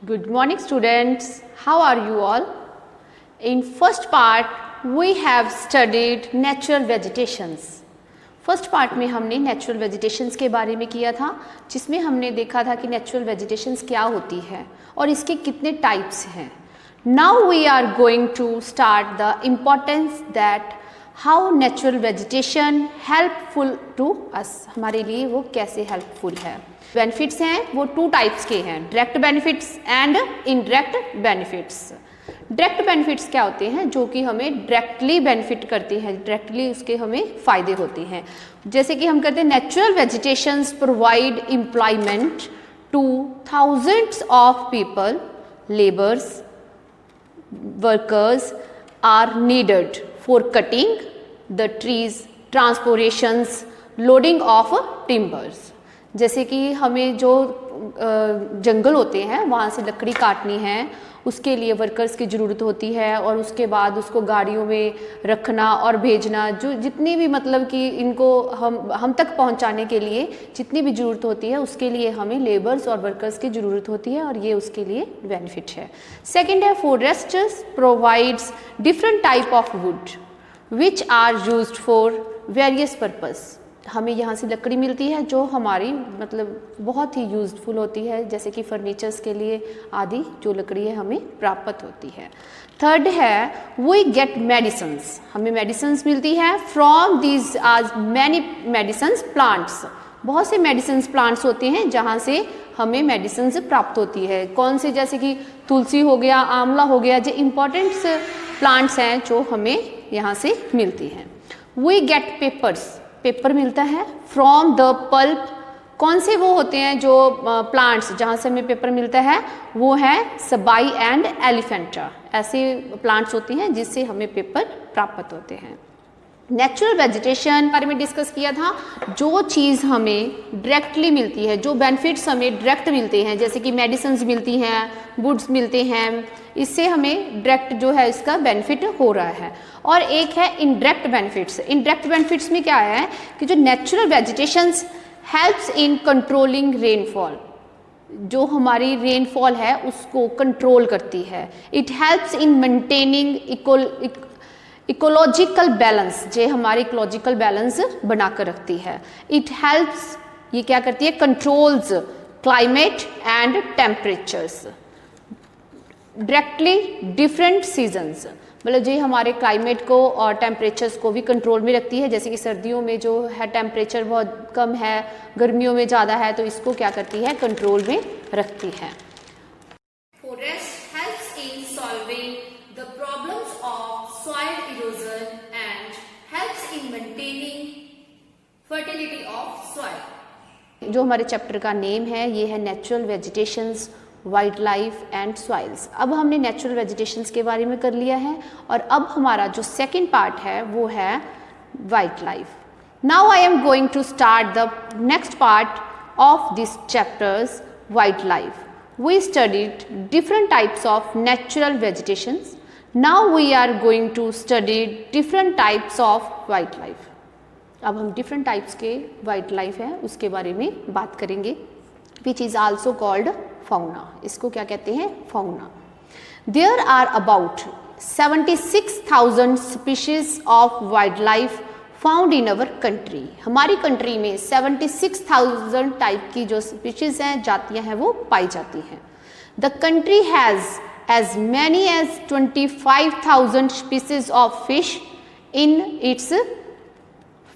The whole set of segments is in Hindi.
Good morning students, how are you all? In first part we have studied natural vegetations. First part में हमने नेचुरल वेजिटेशंस के बारे में किया था, जिसमें हमने देखा था कि नेचुरल वेजिटेशंस क्या होती है और इसके कितने टाइप्स हैं. Now we are going to start the importance that how natural vegetation helpful to us, हमारे लिए वो कैसे हेल्पफुल है. बेनिफिट्स हैं वो टू टाइप्स के हैं, direct benefits and indirect benefits. Direct benefits क्या होते हैं, जो कि हमें डायरेक्टली बेनिफिट करते हैं, डायरेक्टली उसके हमें फ़ायदे होते हैं. जैसे कि हम कहते हैं natural vegetations provide employment to thousands of people, labours, workers are needed for cutting the trees, transportations, loading of timbers. जैसे कि हमें जो जंगल होते हैं वहाँ से लकड़ी काटनी है, उसके लिए वर्कर्स की ज़रूरत होती है और उसके बाद उसको गाड़ियों में रखना और भेजना, जो जितनी भी मतलब कि इनको हम तक पहुंचाने के लिए जितनी भी ज़रूरत होती है उसके लिए हमें लेबर्स और वर्कर्स की ज़रूरत होती है और ये उसके लिए बेनिफिट है. सेकंड है forests provides different type of wood which are used for various purpose. हमें यहाँ से लकड़ी मिलती है जो हमारी मतलब बहुत ही यूज़फुल होती है, जैसे कि फर्नीचर्स के लिए आदि जो लकड़ी है हमें प्राप्त होती है. थर्ड है वी गेट मेडिसिन्स, हमें मेडिसिन्स मिलती है फ्रॉम दीज आज मैनी मेडिसिन्स प्लांट्स. बहुत से मेडिसिन्स प्लांट्स होते हैं जहाँ से हमें मेडिसिन्स प्राप्त होती है. कौन से, जैसे कि तुलसी हो गया, आंवला हो गया, जो इम्पोर्टेंट प्लांट्स हैं जो हमें यहाँ से मिलती हैं. वी गेट पेपर्स, पेपर मिलता है फ्रॉम द पल्प. कौन से वो होते हैं जो प्लांट्स जहाँ से हमें पेपर मिलता है, वो है सबाई एंड एलिफेंटा. ऐसे प्लांट्स होती हैं जिससे हमें पेपर प्राप्त होते हैं. नेचुरल वेजिटेशन बारे में डिस्कस किया था, जो चीज़ हमें डायरेक्टली मिलती है, जो बेनिफिट्स हमें डायरेक्ट मिलते हैं, जैसे कि मेडिसिन्स मिलती हैं, वुड्स मिलते हैं, इससे हमें डायरेक्ट जो है इसका बेनिफिट हो रहा है. और एक है इनडायरेक्ट बेनिफिट्स. इनडायरेक्ट बेनिफिट्स में क्या है कि जो natural vegetations helps in controlling rainfall, जो हमारी रेनफॉल है उसको कंट्रोल करती है. It helps in maintaining ecological balance, जो हमारे इकोलॉजिकल बैलेंस बनाकर रखती है. इट हेल्प्स, ये क्या करती है, controls climate and temperatures. Directly different seasons, मतलब जो हमारे क्लाइमेट को और टेम्परेचर्स को भी कंट्रोल में रखती है. जैसे कि सर्दियों में जो है टेम्परेचर बहुत कम है, गर्मियों में ज़्यादा है, तो इसको क्या करती है, कंट्रोल में रखती है. Forest helps in solving the problems of soil erosion and helps in maintaining fertility of soil. जो हमारे चैप्टर का नेम है ये है natural vegetations, wild life and soils. अब हमने नेचुरल वेजिटेशंस के बारे में कर लिया है और अब हमारा जो सेकंड पार्ट है वो है wildlife. Now I am going to start the next part of this chapters wildlife. We studied different types of natural vegetations. Now we are going to study different types of wildlife. अब हम डिफरेंट टाइप्स के वाइल्ड लाइफ है उसके बारे में बात करेंगे, which is also called fauna. इसको क्या कहते हैं, fauna. There are about 76,000 species of wildlife found in our country. हमारी कंट्री में 76,000 टाइप की जो स्पीशीज हैं, जातियां हैं, वो पाई जाती हैं. The country has as many as 25,000 species of fish in its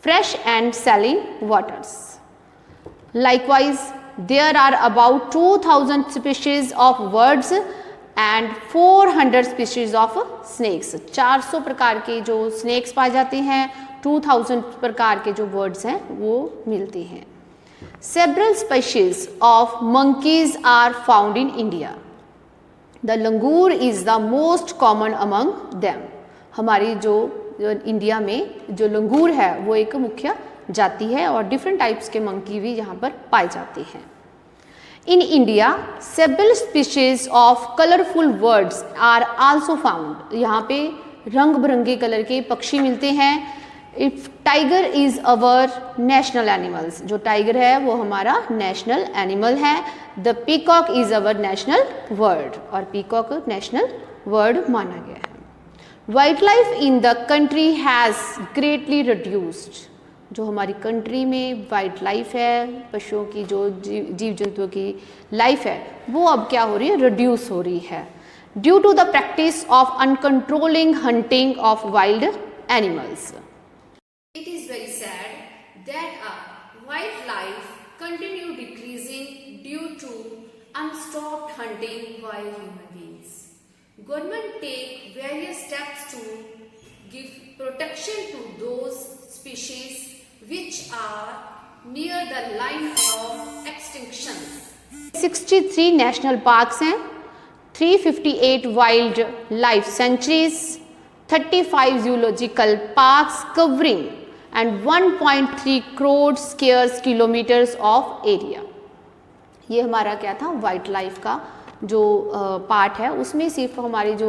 fresh and saline waters. Likewise, there are about 2,000 species of birds and 400 species of snakes. 400 प्रकार के जो snakes पाए जाते हैं, 2,000 प्रकार के जो birds हैं वो मिलते हैं. Several species of monkeys are found in India. The langur is the most common among them. हमारी जो इंडिया में जो लंगूर है वो एक मुख्य जाती है और डिफरेंट टाइप्स के मंकी भी यहाँ पर पाए जाते हैं. In India several species of colourful birds are also found. यहाँ पे रंग बिरंगे कलर के पक्षी मिलते हैं. If tiger is our national animals, जो टाइगर है वो हमारा नेशनल एनिमल है. The peacock is our national bird, और पीकॉक नेशनल बर्ड माना गया है। Wildlife in the country has greatly reduced, जो हमारी कंट्री में वाइल्ड लाइफ है, पशुओं की जो जीव जंतुओं की लाइफ है वो अब क्या हो रही है, रिड्यूस हो रही है, due to the practice of uncontrolling hunting of wild animals. It is very sad that wild life continue decreasing due to unstopped hunting by human beings. Government take various steps to give protection to those species which are near the line of extinction. 63 national parks हैं, 358 wild life sanctuaries, 35 zoological parks covering and 1.3 crore square kilometers of area. ये हमारा क्या था, वाइल्ड लाइफ का जो पार्ट है, उसमें सिर्फ हमारी जो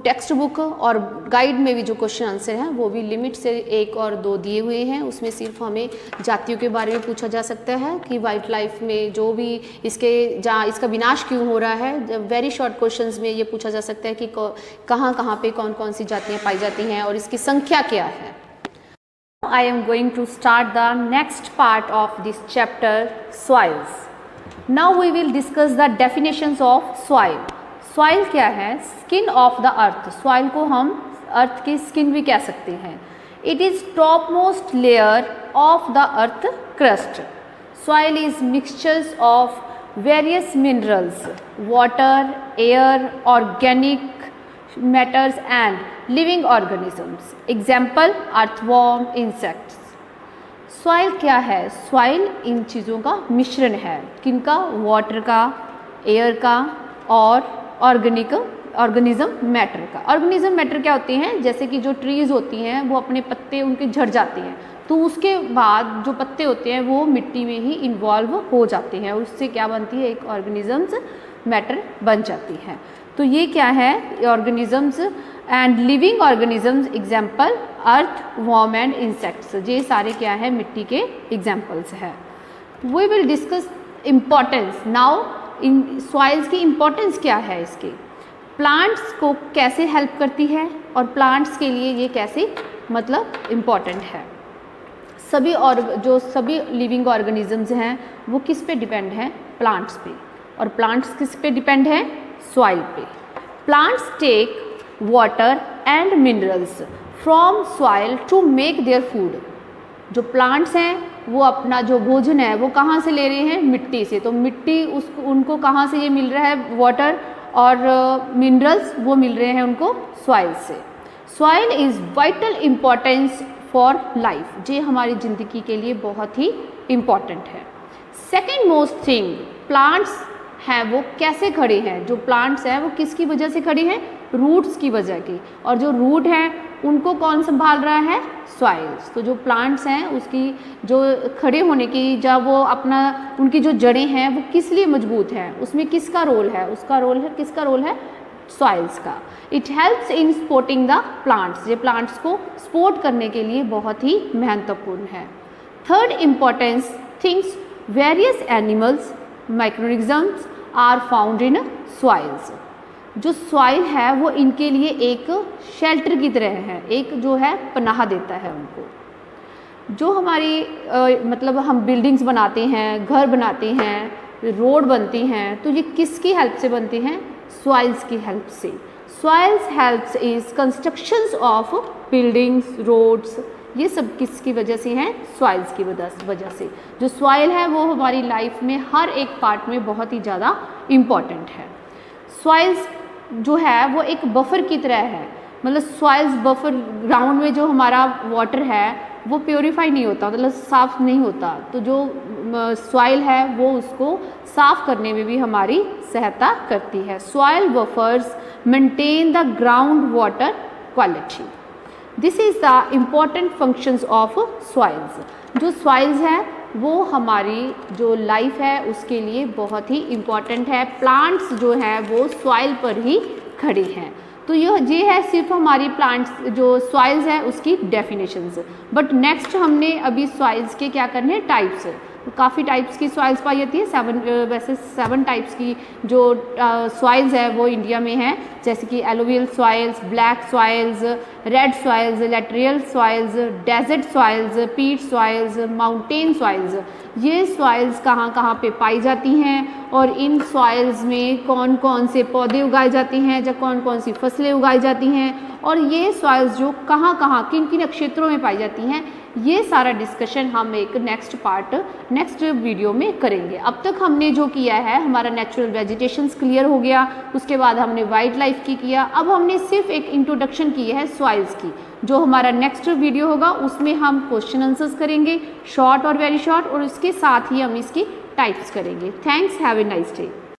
टेक्स्ट बुक और गाइड में भी जो क्वेश्चन आंसर हैं वो भी लिमिट से 1 और 2 दिए हुए हैं। उसमें सिर्फ हमें जातियों के बारे में पूछा जा सकता है कि वाइल्ड लाइफ में जो भी जहाँ इसका विनाश क्यों हो रहा है, वेरी शॉर्ट क्वेश्चंस में ये पूछा जा सकता है कि कहाँ कहाँ पे कौन कौन सी जातियाँ पाई जाती हैं और इसकी संख्या क्या है। I am going to start the next part of this chapter, soils. Now we will discuss the definitions of soil. Soil क्या है? Skin of the earth. Soil को हम अर्थ की स्किन भी कह सकते हैं। It is topmost layer of the earth crust. Soil is mixtures of various minerals, water, air, organic matters and living organisms. Example, earthworm, insects. Soil क्या है? सॉइल इन चीज़ों का मिश्रण है, किनका? वाटर का, एयर का और ऑर्गेनिज्म मैटर का। ऑर्गेनिज्म मैटर क्या होती हैं? जैसे कि जो ट्रीज़ होती हैं वो अपने पत्ते उनके झड़ जाते हैं तो उसके बाद जो पत्ते होते हैं वो मिट्टी में ही इन्वॉल्व हो जाते हैं और उससे क्या बनती है? एक ऑर्गेनिजम्स मैटर बन जाती है। तो ये क्या है? Organisms and living organisms, example earth, worm and insects. ये सारे क्या है? मिट्टी के एग्जाम्पल्स है। We will discuss importance now in soils की इम्पोर्टेंस क्या है इसकी, प्लांट्स को कैसे हेल्प करती है और प्लांट्स के लिए ये कैसे मतलब इम्पॉर्टेंट है। सभी और जो सभी लिविंग ऑर्गेनिजम्स हैं वो किस पे डिपेंड हैं? प्लांट्स पे। और प्लांट्स किस पे डिपेंड है? सॉइल पे। Plants take water and minerals from soil to make their food. जो प्लांट्स हैं वो अपना जो भोजन है वो कहाँ से ले रहे हैं? मिट्टी से। तो मिट्टी उनको कहाँ से ये मिल रहा है? वाटर और मिनरल्स वो मिल रहे हैं उनको सॉइल से। Soil is vital importance for life, ये हमारी ज़िंदगी के लिए बहुत ही इम्पॉर्टेंट है। सेकेंड मोस्ट थिंग, प्लांट्स हैं वो कैसे खड़े हैं? जो प्लांट्स हैं वो किसकी वजह से खड़े हैं? रूट्स की वजह की। और जो रूट हैं उनको कौन संभाल रहा है? सॉइल्स। तो जो प्लांट्स हैं उसकी जो खड़े होने की, जब वो अपना उनकी जो जड़ें हैं वो किस लिए मजबूत हैं, उसमें किसका रोल है? उसका रोल है, किसका रोल है? सॉइल्स का। It helps in supporting the plants, ये प्लांट्स को सपोर्ट करने के लिए बहुत ही महत्वपूर्ण है। Third importance things, various animals microorganisms are found in soils. जो सॉइल है वो इनके लिए एक शेल्टर की तरह है, एक जो है पनाह देता है उनको। जो हमारी मतलब हम बिल्डिंग्स बनाते हैं, घर बनाते हैं, रोड बनती हैं, तो ये किसकी हेल्प से बनती हैं? सॉइल्स की हेल्प से। Soils helps is constructions of buildings, roads, ये सब किसकी वजह से हैं? सॉइल्स की वजह से। जो सॉइल है वो हमारी लाइफ में हर एक पार्ट में बहुत ही ज़्यादा इम्पॉर्टेंट है। सॉइल्स जो है वो एक बफर की तरह है, मतलब सॉइल्स बफर, ग्राउंड में जो हमारा वाटर है वो प्योरीफाई नहीं होता, मतलब साफ़ नहीं होता, तो जो सॉइल है वो उसको साफ़ करने में भी हमारी सहायता करती है। Soil buffers maintain the ground water quality. This is the important functions of soils. जो सॉइल्स है वो हमारी जो लाइफ है उसके लिए बहुत ही इम्पॉर्टेंट है। प्लांट्स जो है वो सॉइल पर ही खड़े हैं। तो ये है सिर्फ हमारी प्लांट्स जो सॉइल्स है उसकी डेफिनेशंस। बट नेक्स्ट हमने अभी सॉइल्स के क्या करने हैं? टाइप्स। काफ़ी टाइप्स की सॉइल्स पाई जाती है। वैसे 7 टाइप्स की जो सॉइल्स है वो इंडिया में हैं, जैसे कि alluvial soils, black soils, red soils, lateral soils, desert soils, peat soils, mountain soils. ये सॉइल्स कहाँ कहाँ पे पाई जाती हैं और इन सॉइल्स में कौन कौन से पौधे उगाए जाते हैं या कौन कौन सी फसलें उगाई जाती हैं, और ये सॉइल्स जो कहाँ कहाँ किन किन क्षेत्रों में पाई जाती हैं, ये सारा डिस्कशन हम एक नेक्स्ट वीडियो में करेंगे। अब तक हमने जो किया है, हमारा नेचुरल वेजिटेशंस क्लियर हो गया, उसके बाद हमने वाइल्ड लाइफ की किया, अब हमने सिर्फ एक इंट्रोडक्शन की है सॉइल्स की। जो हमारा नेक्स्ट वीडियो होगा उसमें हम क्वेश्चन आंसर्स करेंगे, शॉर्ट और वेरी शॉर्ट, और इसके साथ ही हम इसकी टाइप्स करेंगे। Thanks, have a nice day.